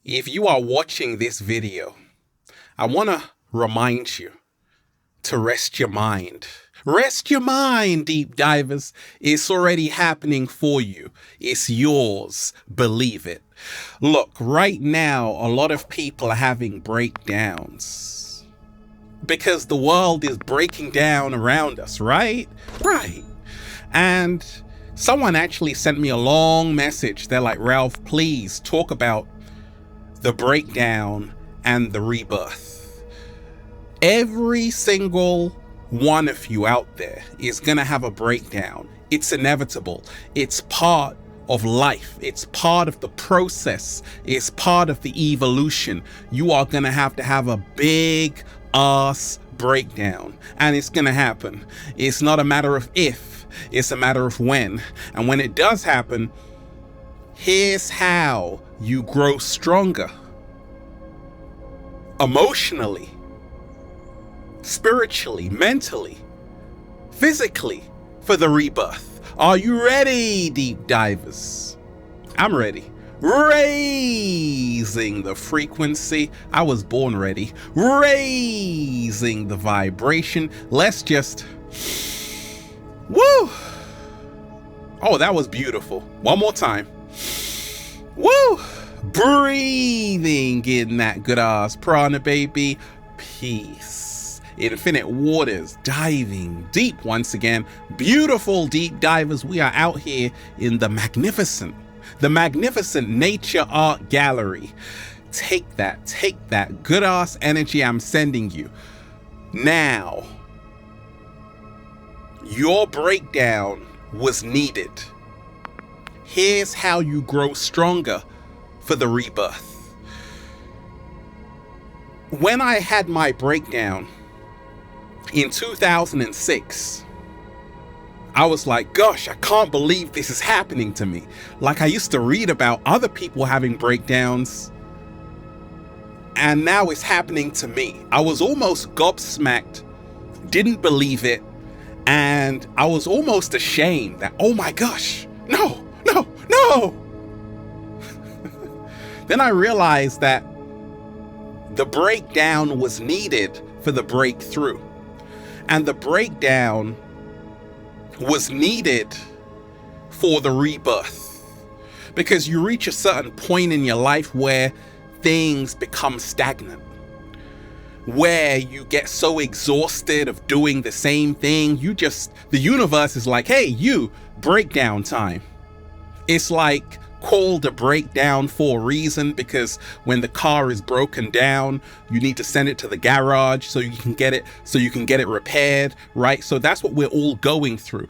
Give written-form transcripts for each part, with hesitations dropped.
If you are watching this video, I want to remind you to rest your mind. Rest your mind, deep divers. It's already happening for you. It's yours. Believe it. Look, right now, a lot of people are having breakdowns because the world is breaking down around us, right? Right. And someone actually sent me a long message. They're like, Ralph, please talk about the breakdown and the rebirth. Every single one of you out there is going to have a breakdown. It's inevitable. It's part of life. It's part of the process. It's part of the evolution. You are going to have a big ass breakdown, and it's going to happen. It's not a matter of if, it's a matter of when. And when it does happen, here's how you grow stronger emotionally, spiritually, mentally, physically for the rebirth. Are you ready, deep divers? I'm ready. Raising the frequency. I was born ready. Raising the vibration. Let's just... Woo! Oh, that was beautiful. One more time. Woo! Breathing in that good ass prana, baby. Peace. Infinite waters, diving deep once again. Beautiful deep divers. We are out here in the magnificent nature art gallery. Take that good ass energy I'm sending you. Now, your breakdown was needed. Here's how you grow stronger for the rebirth. When I had my breakdown in 2006, I was like, gosh, I can't believe this is happening to me. Like, I used to read about other people having breakdowns, and now it's happening to me. I was almost gobsmacked, didn't believe it, and I was almost ashamed that, oh my gosh, no. Then I realized that the breakdown was needed for the breakthrough. And the breakdown was needed for the rebirth. Because you reach a certain point in your life where things become stagnant. Where you get so exhausted of doing the same thing. The universe is like, hey, you, breakdown time. It's like called a breakdown for a reason, because when the car is broken down, you need to send it to the garage so you can get it repaired, right? So that's what we're all going through.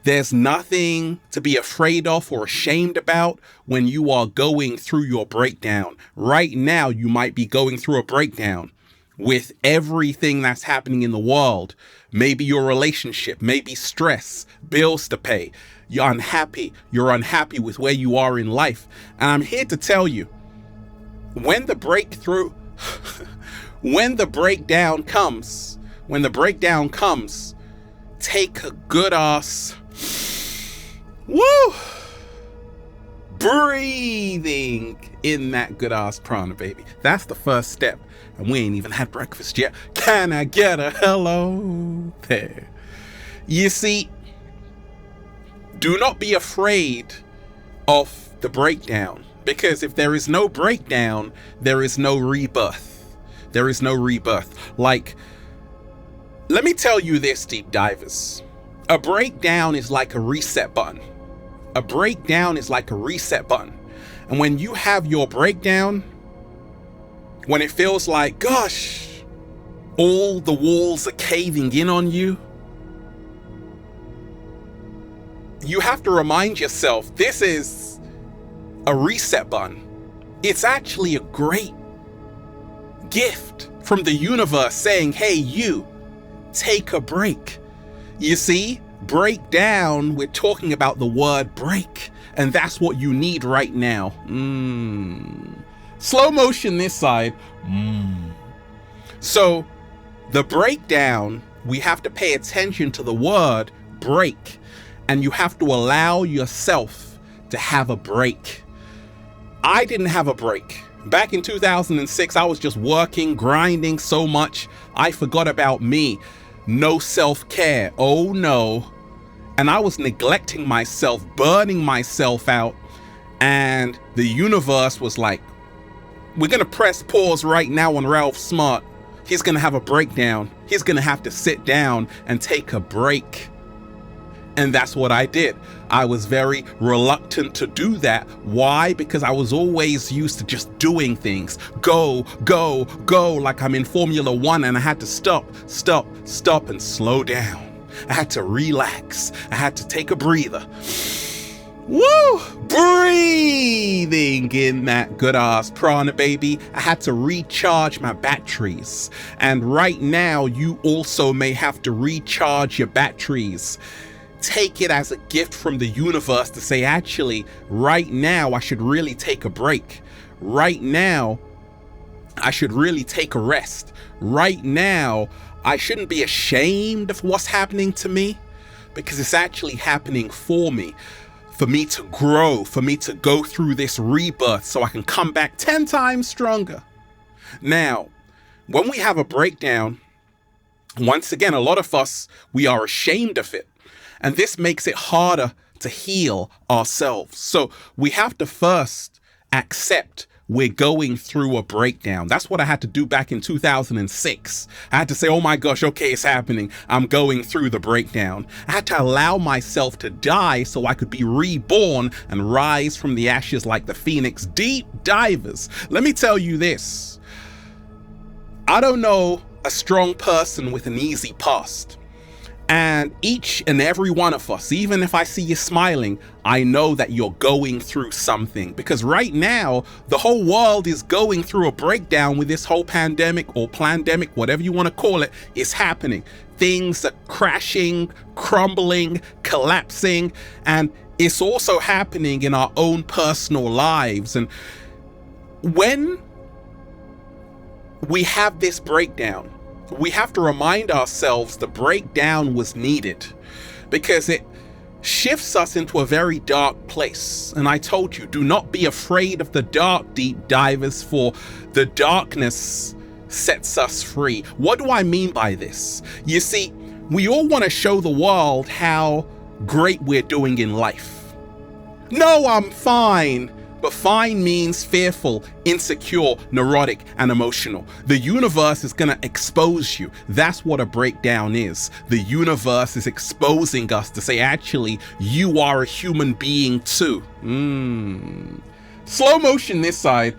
There's nothing to be afraid of or ashamed about when you are going through your breakdown. Right now, you might be going through a breakdown with everything that's happening in the world. Maybe your relationship, maybe stress, bills to pay. You're unhappy with where you are in life. And I'm here to tell you, when the breakthrough, when the breakdown comes, take a good ass, woo, breathing in that good ass prana, baby. That's the first step. And we ain't even had breakfast yet. Can I get a hello there? You see, do not be afraid of the breakdown, because if there is no breakdown, there is no rebirth. There is no rebirth. Like, let me tell you this, deep divers. A breakdown is like a reset button. A breakdown is like a reset button. And when you have your breakdown, when it feels like, gosh, all the walls are caving in on you, you have to remind yourself, this is a reset button. It's actually a great gift from the universe saying, hey, you, take a break. You see, breakdown, we're talking about the word break, and that's what you need right now. Slow motion this side. So the breakdown, we have to pay attention to the word break. And you have to allow yourself to have a break. I didn't have a break Back in 2006, I was just working, grinding so much, I forgot about me. No self-care, oh no. And I was neglecting myself, burning myself out. And the universe was like, we're gonna press pause right now on Ralph Smart. He's gonna have a breakdown. He's gonna have to sit down and take a break. And that's what I did. I was very reluctant to do that. Why? Because I was always used to just doing things. Go, go, go, like I'm in Formula One, and I had to stop, and slow down. I had to relax. I had to take a breather. Woo! Breathing in that good ass prana, baby. I had to recharge my batteries. And right now, you also may have to recharge your batteries. Take it as a gift from the universe to say, actually, right now, I should really take a break. Right now, I should really take a rest. Right now, I shouldn't be ashamed of what's happening to me, because it's actually happening for me to grow, for me to go through this rebirth so I can come back 10 times stronger. Now, when we have a breakdown, once again, a lot of us, we are ashamed of it. And this makes it harder to heal ourselves. So we have to first accept we're going through a breakdown. That's what I had to do back in 2006. I had to say, oh my gosh, okay, it's happening. I'm going through the breakdown. I had to allow myself to die so I could be reborn and rise from the ashes like the phoenix. Deep divers. Let me tell you this. I don't know a strong person with an easy past. And each and every one of us, even if I see you smiling, I know that you're going through something, because right now, the whole world is going through a breakdown with this whole pandemic or plandemic, whatever you want to call it, is happening. Things are crashing, crumbling, collapsing, and it's also happening in our own personal lives. And when we have this breakdown, we have to remind ourselves the breakdown was needed, because it shifts us into a very dark place. And I told you, do not be afraid of the dark, deep divers, for the darkness sets us free. What do I mean by this? You see, we all want to show the world how great we're doing in life. No, I'm fine. But fine means fearful, insecure, neurotic, and emotional. The universe is going to expose you. That's what a breakdown is. The universe is exposing us to say, actually, you are a human being too. Slow motion this side.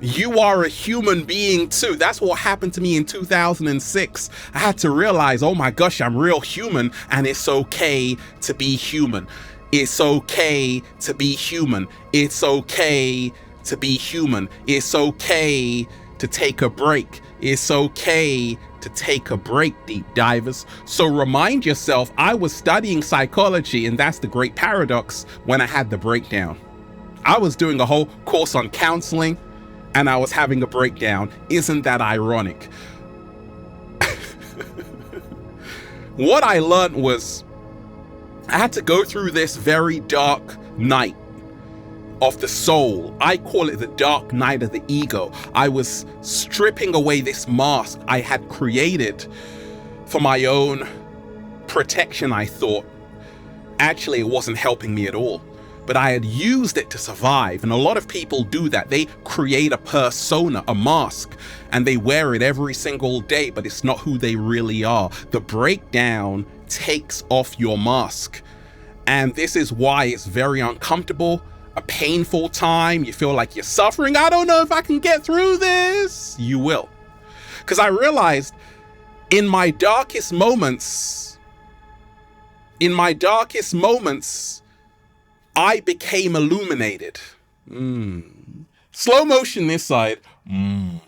You are a human being too. That's what happened to me in 2006. I had to realize, oh my gosh, I'm real human, and it's okay to be human. It's okay to be human. It's okay to be human. It's okay to take a break. It's okay to take a break, deep divers. So remind yourself, I was studying psychology, and that's the great paradox, when I had the breakdown. I was doing a whole course on counseling, and I was having a breakdown. Isn't that ironic? What I learned was, I had to go through this very dark night of the soul. I call it the dark night of the ego. I was stripping away this mask I had created for my own protection, I thought. Actually, it wasn't helping me at all, but I had used it to survive. And a lot of people do that. They create a persona, a mask, and they wear it every single day, but it's not who they really are. The breakdown takes off your mask, and this is why it's very uncomfortable, a painful time. You feel like you're suffering. I don't know if I can get through this. You will, because I realized in my darkest moments, I became illuminated. Slow motion this side. In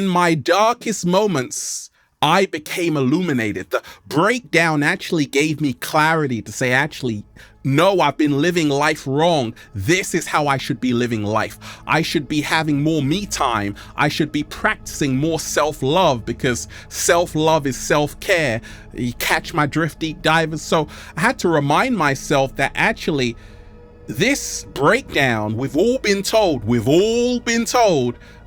my darkest moments, I became illuminated. The breakdown actually gave me clarity to say, actually, no, I've been living life wrong. This is how I should be living life. I should be having more me time. I should be practicing more self-love, because self-love is self-care. You catch my drift, deep divers? So I had to remind myself that actually this breakdown, we've all been told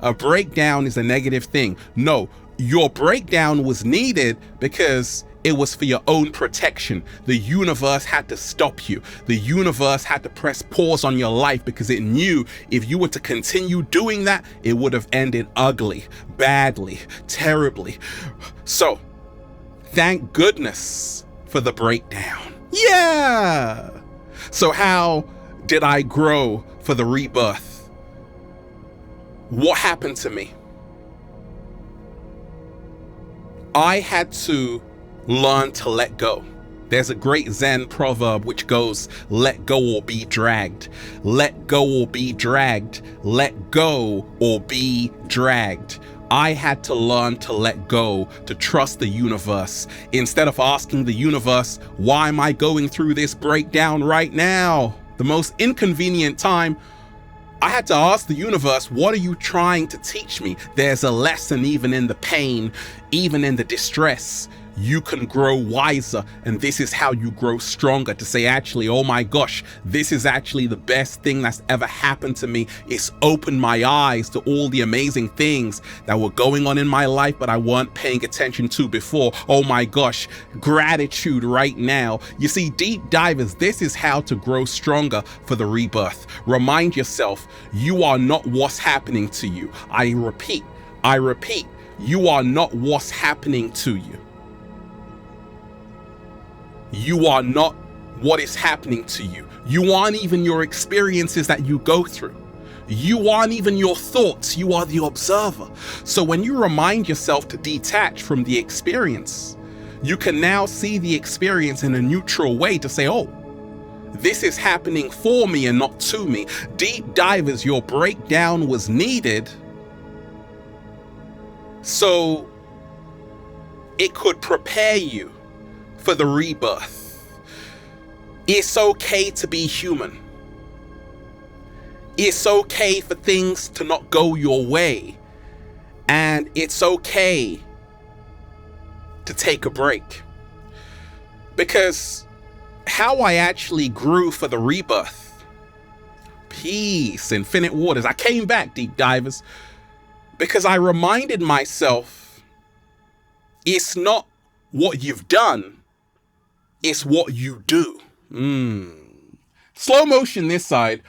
a breakdown is a negative thing. No, your breakdown was needed because it was for your own protection. The universe had to stop you. The universe had to press pause on your life because it knew if you were to continue doing that, it would have ended ugly, badly, terribly. So, thank goodness for the breakdown. Yeah! So how did I grow for the rebirth? What happened to me? I had to learn to let go. There's a great Zen proverb which goes, let go or be dragged. Let go or be dragged. Let go or be dragged. I had to learn to let go, to trust the universe. Instead of asking the universe, why am I going through this breakdown right now? The most inconvenient time, I had to ask the universe, what are you trying to teach me? There's a lesson even in the pain, even in the distress. You can grow wiser, and this is how you grow stronger, to say, actually, oh my gosh, this is actually the best thing that's ever happened to me. It's opened my eyes to all the amazing things that were going on in my life, but I weren't paying attention to before. Oh my gosh, gratitude right now. You see, deep divers, this is how to grow stronger for the rebirth. Remind yourself, you are not what's happening to you. I repeat, you are not what's happening to you. You are not what is happening to you. You aren't even your experiences that you go through. You aren't even your thoughts. You are the observer. So when you remind yourself to detach from the experience, you can now see the experience in a neutral way to say, oh, this is happening for me and not to me. Deep divers, your breakdown was needed so it could prepare you for the rebirth. It's okay to be human. It's okay for things to not go your way. And it's okay to take a break. Because how I actually grew for the rebirth, peace, infinite waters. I came back, deep divers, because I reminded myself it's not what you've done, it's what you do. Slow motion this side.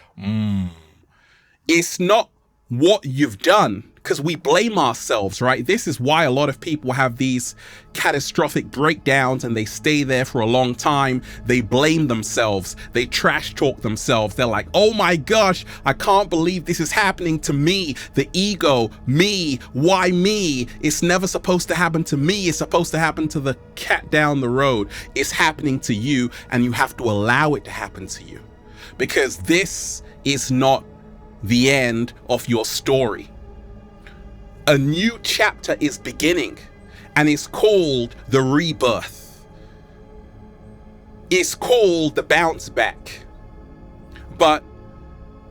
It's not what you've done, because we blame ourselves, right? This is why a lot of people have these catastrophic breakdowns and they stay there for a long time. They blame themselves. They trash talk themselves. They're like, oh my gosh, I can't believe this is happening to me. The ego, me, why me? It's never supposed to happen to me. It's supposed to happen to the cat down the road. It's happening to you, and you have to allow it to happen to you, because this is not the end of your story. A new chapter is beginning, and it's called the rebirth. It's called the bounce back. But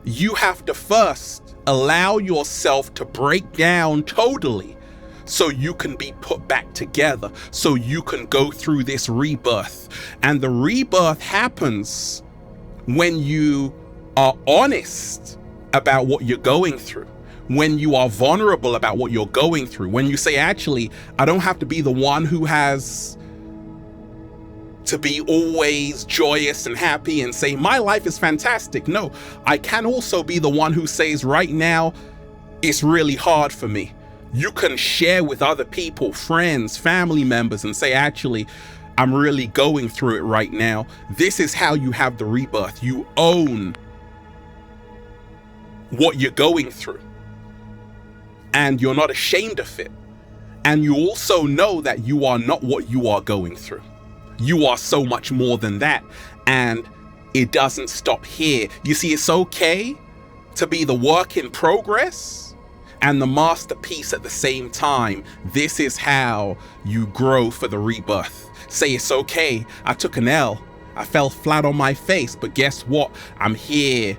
you have to first allow yourself to break down totally so you can be put back together, so you can go through this rebirth. And the rebirth happens when you are honest about what you're going through, when you are vulnerable about what you're going through, when you say, actually, I don't have to be the one who has to be always joyous and happy and say, my life is fantastic. No, I can also be the one who says, right now, it's really hard for me. You can share with other people, friends, family members, and say, actually, I'm really going through it right now. This is how you have the rebirth. You own what you're going through, and you're not ashamed of it. And you also know that you are not what you are going through. You are so much more than that, and it doesn't stop here. You see, it's okay to be the work in progress and the masterpiece at the same time. This is how you grow for the rebirth. Say, it's okay, I took an L, I fell flat on my face, but guess what? I'm here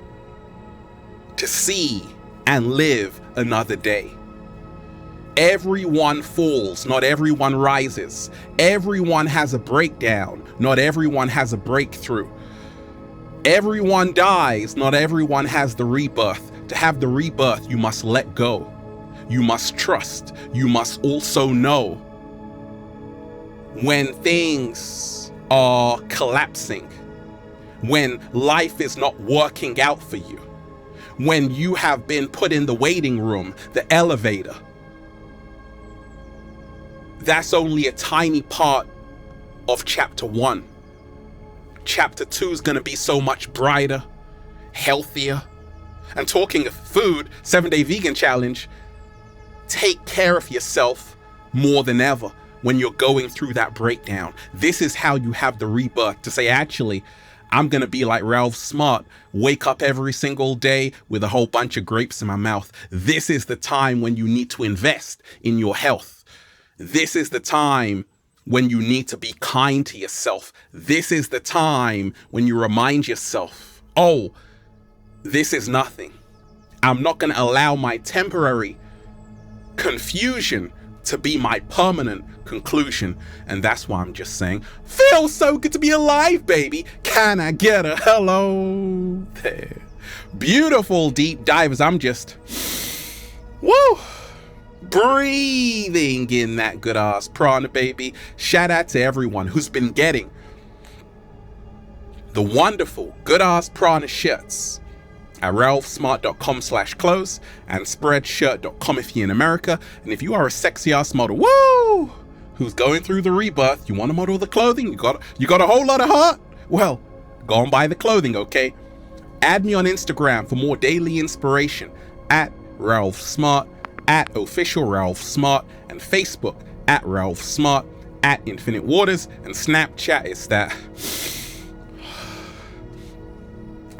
to see and live another day. Everyone falls, not everyone rises. Everyone has a breakdown, not everyone has a breakthrough. Everyone dies, not everyone has the rebirth. To have the rebirth, you must let go. You must trust. You must also know when things are collapsing, when life is not working out for you, when you have been put in the waiting room, the elevator. That's only a tiny part of chapter 1. Chapter 2 is going to be so much brighter, healthier. And talking of food, 7-Day Vegan Challenge, take care of yourself more than ever when you're going through that breakdown. This is how you have the rebirth to say, actually, I'm going to be like Ralph Smart, wake up every single day with a whole bunch of grapes in my mouth. This is the time when you need to invest in your health. This is the time when you need to be kind to yourself. This is the time when you remind yourself, oh, this is nothing. I'm not going to allow my temporary confusion to be my permanent conclusion. And that's why I'm just saying, feels so good to be alive, baby. Can I get a hello there? Beautiful deep divers. I'm just, woo, breathing in that good ass prana, baby. Shout out to everyone who's been getting the wonderful good ass prana shirts at ralphsmart.com/clothes and spreadshirt.com if you're in America. And if you are a sexy ass model, woo, who's going through the rebirth, you want to model the clothing, you got a whole lot of heart, well, go and buy the clothing, okay? Add me on Instagram for more daily inspiration at Ralph Smart, at official Ralph Smart, and Facebook at Ralph Smart, at Infinite Waters, and Snapchat is that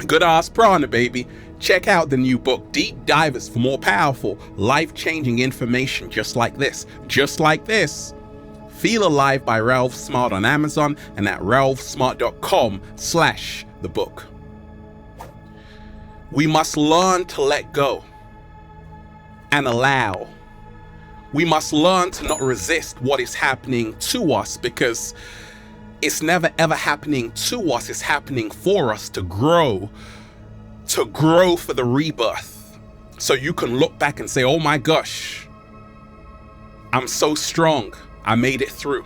good ass prana, baby. Check out the new book Deep Divers for more powerful, life-changing information just like this. Feel Alive by Ralph Smart on Amazon and at ralphsmart.com/the book. We must learn to let go and allow. We must learn to not resist what is happening to us, because it's never ever happening to us, it's happening for us to grow for the rebirth. So you can look back and say, oh my gosh, I'm so strong, I made it through.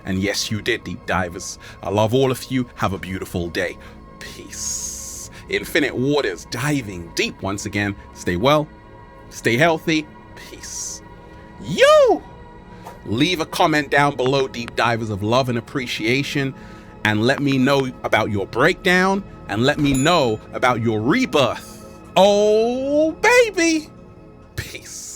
And yes, you did, deep divers. I love all of you. Have a beautiful day. Peace. Infinite Waters, diving deep once again. Stay well, stay healthy. Peace. You! Leave a comment down below, deep divers, of love and appreciation, and let me know about your breakdown, and let me know about your rebirth. Oh, baby. Peace.